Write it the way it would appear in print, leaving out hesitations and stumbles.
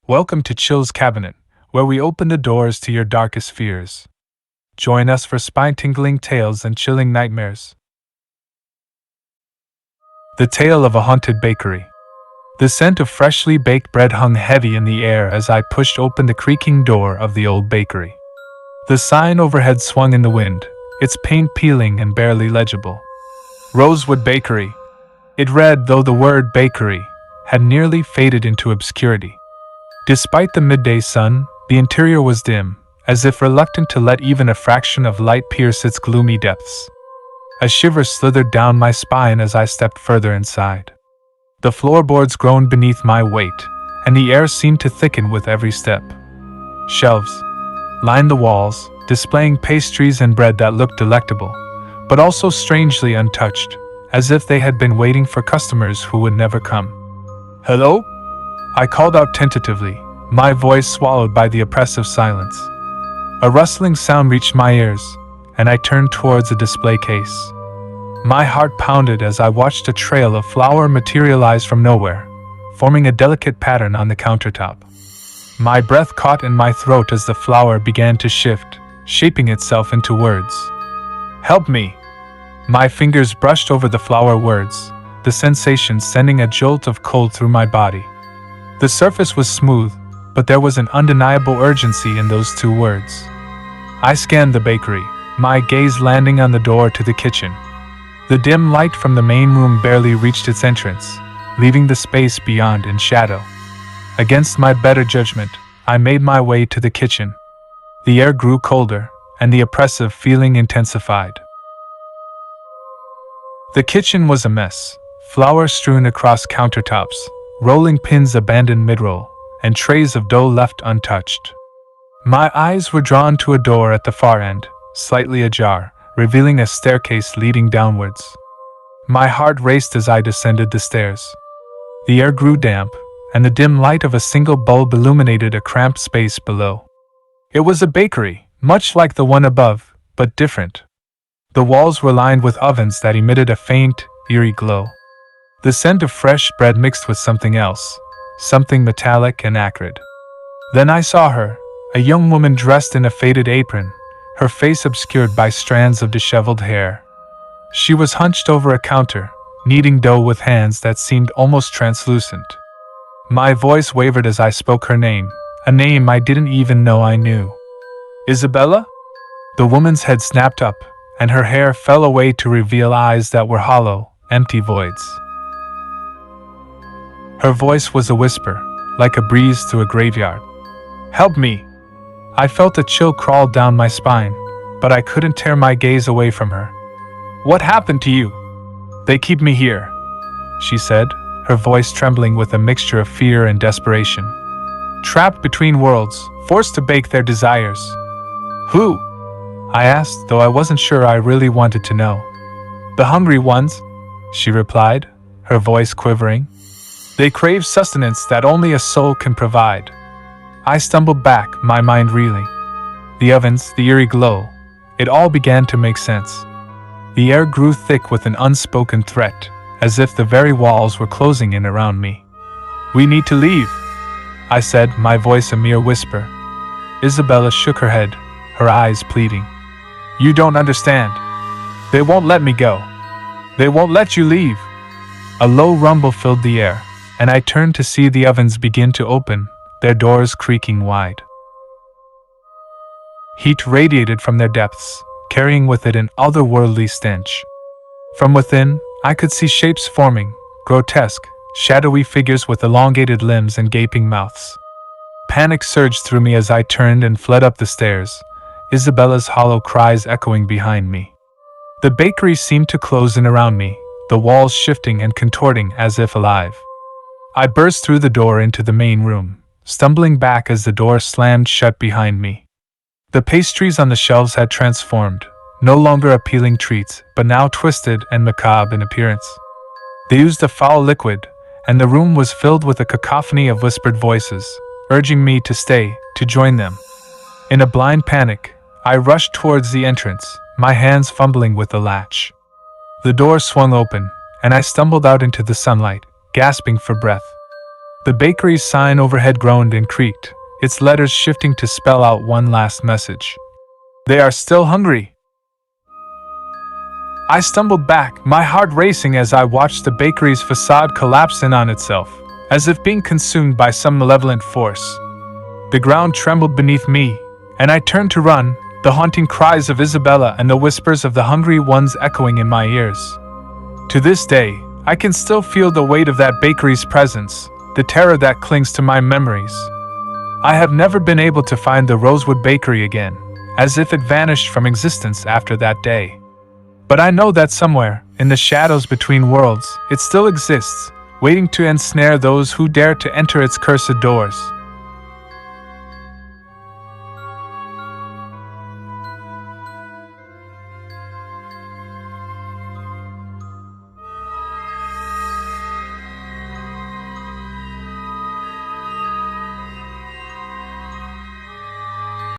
Welcome to Chill's Cabinet, where we open the doors to your darkest fears. Join us for spine-tingling tales and chilling nightmares. The Tale of a Haunted Bakery. The scent of freshly baked bread hung heavy in the air as I pushed open the creaking door of the old bakery. The sign overhead swung in the wind, its paint peeling and barely legible. Rosewood Bakery. It read, though the word bakery had nearly faded into obscurity. Despite the midday sun, the interior was dim, as if reluctant to let even a fraction of light pierce its gloomy depths. A shiver slithered down my spine as I stepped further inside. The floorboards groaned beneath my weight, and the air seemed to thicken with every step. Shelves lined the walls, displaying pastries and bread that looked delectable, but also strangely untouched, as if they had been waiting for customers who would never come. "Hello?" I called out tentatively, my voice swallowed by the oppressive silence. A rustling sound reached my ears, and I turned towards a display case. My heart pounded as I watched a trail of flour materialize from nowhere, forming a delicate pattern on the countertop. My breath caught in my throat as the flour began to shift, shaping itself into words. "Help me!" My fingers brushed over the flour words, the sensation sending a jolt of cold through my body. The surface was smooth, but there was an undeniable urgency in those two words. I scanned the bakery, my gaze landing on the door to the kitchen. The dim light from the main room barely reached its entrance, leaving the space beyond in shadow. Against my better judgment, I made my way to the kitchen. The air grew colder, and the oppressive feeling intensified. The kitchen was a mess, flour strewn across countertops, rolling pins abandoned mid-roll, and trays of dough left untouched. My eyes were drawn to a door at the far end, slightly ajar, revealing a staircase leading downwards. My heart raced as I descended the stairs. The air grew damp, and the dim light of a single bulb illuminated a cramped space below. It was a bakery, much like the one above, but different. The walls were lined with ovens that emitted a faint, eerie glow. The scent of fresh bread mixed with something else, something metallic and acrid. Then I saw her, a young woman dressed in a faded apron, her face obscured by strands of disheveled hair. She was hunched over a counter, kneading dough with hands that seemed almost translucent. My voice wavered as I spoke her name, a name I didn't even know I knew. "Isabella?" The woman's head snapped up, and her hair fell away to reveal eyes that were hollow, empty voids. Her voice was a whisper, like a breeze through a graveyard. "Help me!" I felt a chill crawl down my spine, but I couldn't tear my gaze away from her. "What happened to you?" "They keep me here," she said, her voice trembling with a mixture of fear and desperation. "Trapped between worlds, forced to bake their desires." "Who?" I asked, though I wasn't sure I really wanted to know. "The hungry ones," she replied, her voice quivering. "They crave sustenance that only a soul can provide." I stumbled back, my mind reeling. The ovens, the eerie glow, it all began to make sense. The air grew thick with an unspoken threat, as if the very walls were closing in around me. "We need to leave," I said, my voice a mere whisper. Isabella shook her head, her eyes pleading. "You don't understand. They won't let me go. They won't let you leave." A low rumble filled the air, and I turned to see the ovens begin to open, their doors creaking wide. Heat radiated from their depths, carrying with it an otherworldly stench. From within, I could see shapes forming, grotesque, shadowy figures with elongated limbs and gaping mouths. Panic surged through me as I turned and fled up the stairs, Isabella's hollow cries echoing behind me. The bakery seemed to close in around me, the walls shifting and contorting as if alive. I burst through the door into the main room, stumbling back as the door slammed shut behind me. The pastries on the shelves had transformed, no longer appealing treats, but now twisted and macabre in appearance. They used a foul liquid, and the room was filled with a cacophony of whispered voices, urging me to stay, to join them. In a blind panic, I rushed towards the entrance, my hands fumbling with the latch. The door swung open, and I stumbled out into the sunlight, gasping for breath. The bakery's sign overhead groaned and creaked, its letters shifting to spell out one last message. They are still hungry. I stumbled back, my heart racing as I watched the bakery's facade collapse in on itself, as if being consumed by some malevolent force. The ground trembled beneath me, and I turned to run, the haunting cries of Isabella and the whispers of the hungry ones echoing in my ears. To this day, I can still feel the weight of that bakery's presence, the terror that clings to my memories. I have never been able to find the Rosewood Bakery again, as if it vanished from existence after that day. But I know that somewhere, in the shadows between worlds, it still exists, waiting to ensnare those who dare to enter its cursed doors.